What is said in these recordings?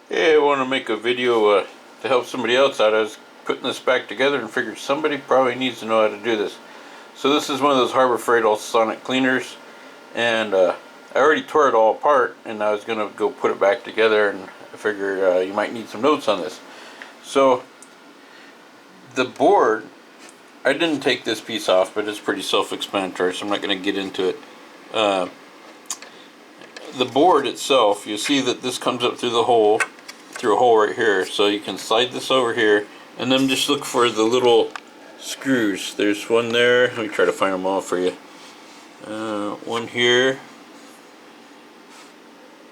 Hey, I want to make a video to help somebody else out. I was putting this back together and figured somebody probably needs to know how to do this. So this is one of those Harbor Freight Ultrasonic Cleaners, and I already tore it all apart, and I was going to go put it back together, and I figure you might need some notes on this. So the board, I didn't take this piece off, but it's pretty self-explanatory, so I'm not going to get into it. The board itself, you see that this comes up through a hole right here, so you can slide this over here and then just look for the little screws. There's one there. Let me try to find them all for you. One here,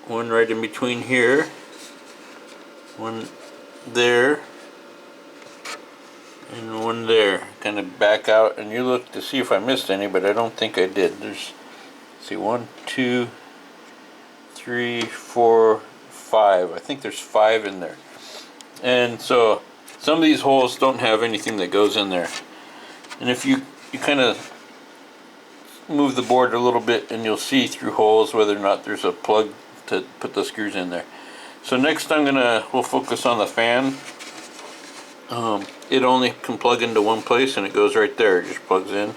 one right in between here, one there, and one there. Kind of back out, and you look to see if I missed any, but I don't think I did. There's, let's see, 1, 2, 3, 4, 5. I think there's 5 in there. And so some of these holes don't have anything that goes in there. And if you kind of move the board a little bit, and you'll see through holes whether or not there's a plug to put the screws in there. So next we'll focus on the fan. It only can plug into one place, and it goes right there. It just plugs in.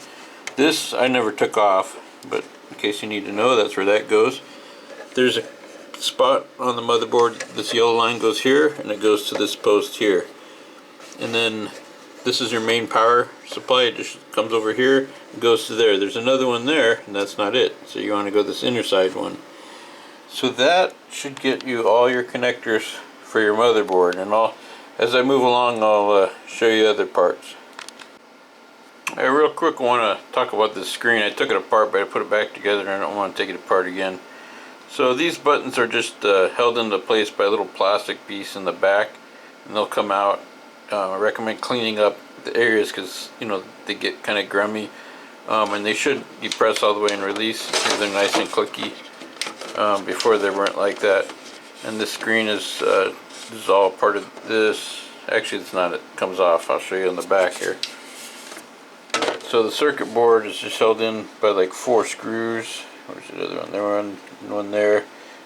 This I never took off, but in case you need to know, that's where that goes. There's a spot on the motherboard. This yellow line goes here, and it goes to this post here. And then this is your main power supply. It just comes over here and goes to there. There's another one there, and that's not it. So you want to go this inner side one. So that should get you all your connectors for your motherboard. And as I move along, I'll show you other parts. Real quick, I want to talk about this screen. I took it apart, but I put it back together, and I don't want to take it apart again. So these buttons are just held into place by a little plastic piece in the back, and they'll come out. I recommend cleaning up the areas because they get kind of grummy, and they should be pressed all the way and release so they're nice and clicky. Before they weren't like that. And this screen is all part of this. Actually, it's not. It comes off. I'll show you on the back here. So the circuit board is just held in by like 4 screws. Where's the other one? There one there.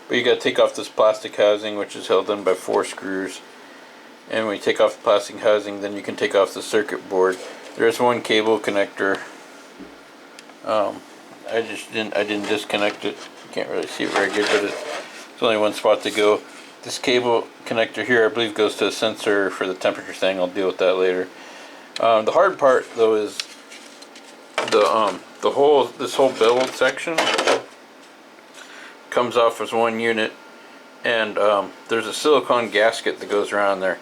But you got to take off this plastic housing, which is held in by 4 screws. And when you take off the plastic housing, then you can take off the circuit board. There's one cable connector. I didn't disconnect it. You can't really see it very good, but it's only one spot to go. This cable connector here, I believe, goes to a sensor for the temperature thing. I'll deal with that later. The hard part, though, is this whole beveled section comes off as one unit, and there's a silicone gasket that goes around there.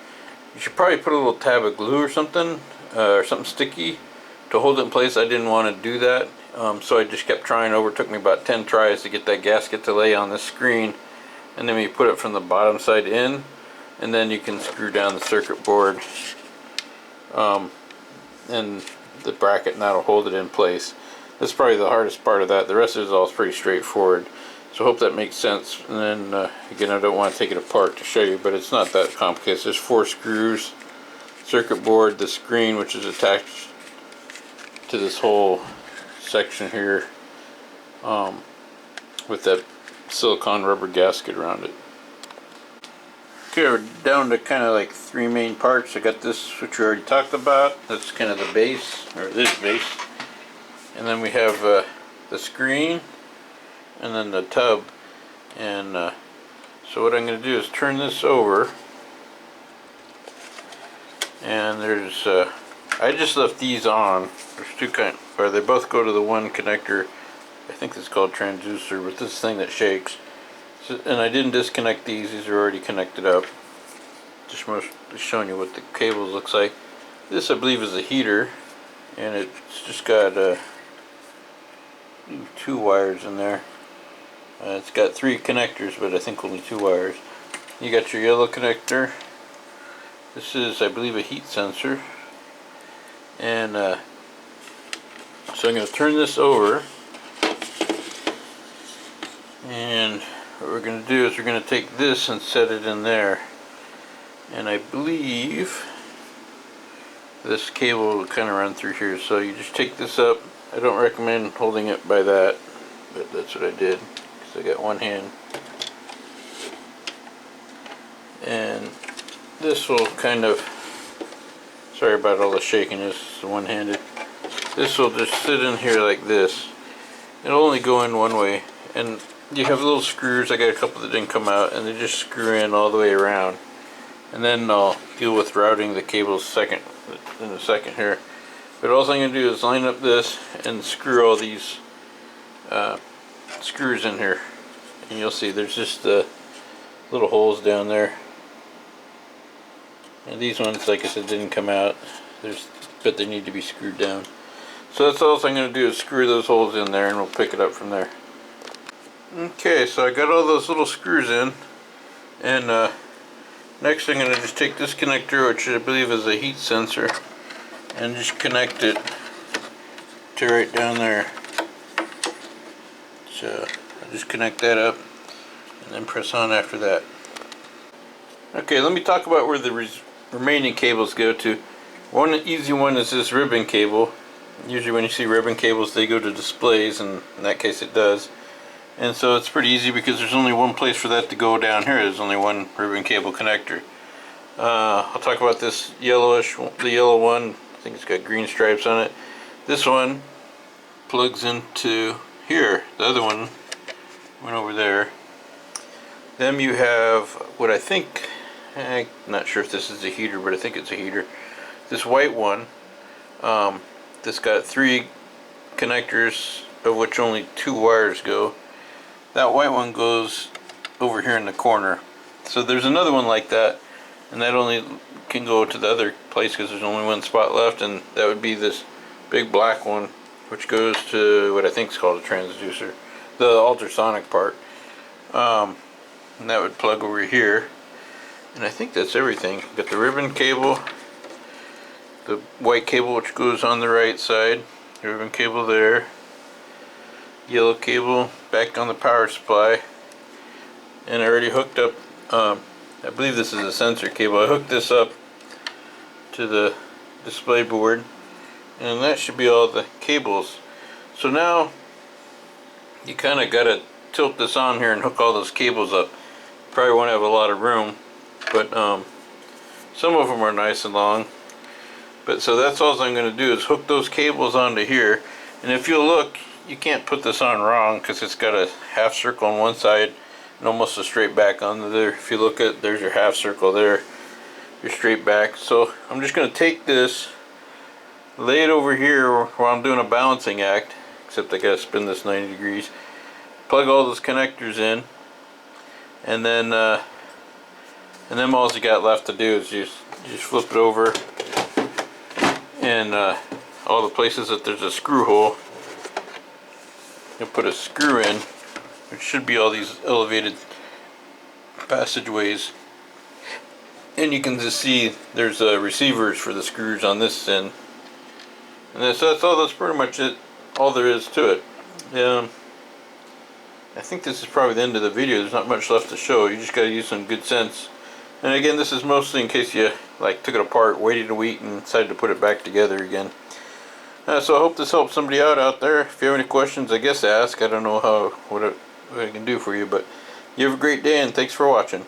You should probably put a little tab of glue or something sticky to hold it in place. I didn't want to do that, so I just kept trying over. It took me about 10 tries to get that gasket to lay on the screen, and then you put it from the bottom side in, and then you can screw down the circuit board and the bracket, and that'll hold it in place. That's probably the hardest part of that. The rest of it is all pretty straightforward. So I hope that makes sense. And then again, I don't want to take it apart to show you, but it's not that complicated. There's 4 screws, circuit board, the screen, which is attached to this whole section here with that silicone rubber gasket around it. Okay, we're down to kind of like 3 main parts. I got this, which we already talked about. That's kind of the base, or this base. And then we have the screen, and then the tub. And so what I'm going to do is turn this over. And there's, I just left these on. There's 2 or they both go to the one connector. I think this is called transducer, but this thing that shakes. So, and I didn't disconnect these. These are already connected up. Just showing you what the cable looks like. This, I believe, is a heater, and it's just got 2 wires in there. It's got 3 connectors, but I think only 2 wires. You got your yellow connector. This is, I believe, a heat sensor. And so I'm going to turn this over. And what we're going to do is we're going to take this and set it in there. And I believe this cable will kind of run through here. So you just take this up. I don't recommend holding it by that, but that's what I did, because I got one hand. and this will kind of, sorry about all the shaking, this is one-handed. This will just sit in here like this. It'll only go in one way, and you have little screws. I got a couple that didn't come out, and they just screw in all the way around. And then I'll deal with routing the cables in a second here. But all I'm going to do is line up this and screw all these screws in here. And you'll see there's just little holes down there. And these ones, like I said, didn't come out. But they need to be screwed down. So that's all I'm going to do is screw those holes in there, and we'll pick it up from there. Okay, so I got all those little screws in, and next I'm going to just take this connector, which I believe is a heat sensor, and just connect it to right down there. So I'll just connect that up and then press on after that. Okay, let me talk about where the remaining cables go to. One easy one is this ribbon cable. Usually when you see ribbon cables, they go to displays, and in that case it does. And so it's pretty easy because there's only one place for that to go down here. There's only one ribbon cable connector. I'll talk about this yellowish, the yellow one. I think it's got green stripes on it. This one plugs into here. The other one went over there. Then you have what I think, I'm not sure if this is a heater, but I think it's a heater. This white one, this got 3 connectors, of which only 2 wires go. That white one goes over here in the corner. So there's another one like that, and that only can go to the other place because there's only one spot left, and that would be this big black one, which goes to what I think is called a transducer, the ultrasonic part. And that would plug over here. And I think that's everything. Got the ribbon cable, the white cable which goes on the right side, the ribbon cable there, yellow cable back on the power supply, and I already hooked up, I believe this is a sensor cable. I hooked this up to the display board, and that should be all the cables. So now you kind of got to tilt this on here and hook all those cables up. Probably won't have a lot of room, but some of them are nice and long. But so that's all I'm going to do is hook those cables onto here. And if you look, you can't put this on wrong because it's got a half circle on one side and almost a straight back on the other. If you look at, there's your half circle there, your straight back. So I'm just going to take this, lay it over here while I'm doing a balancing act, except I got to spin this 90 degrees, plug all those connectors in, and then all you got left to do is just flip it over, and all the places that there's a screw hole, you put a screw in, which should be all these elevated passageways, and you can just see there's receivers for the screws on this end, and that's all. That's pretty much it, all there is to it. I think this is probably the end of the video. There's not much left to show. You just got to use some good sense. And again, this is mostly in case you like took it apart, waited a week, and decided to put it back together again. So I hope this helps somebody out there. If you have any questions, I guess ask. I don't know what I can do for you, but you have a great day, and thanks for watching.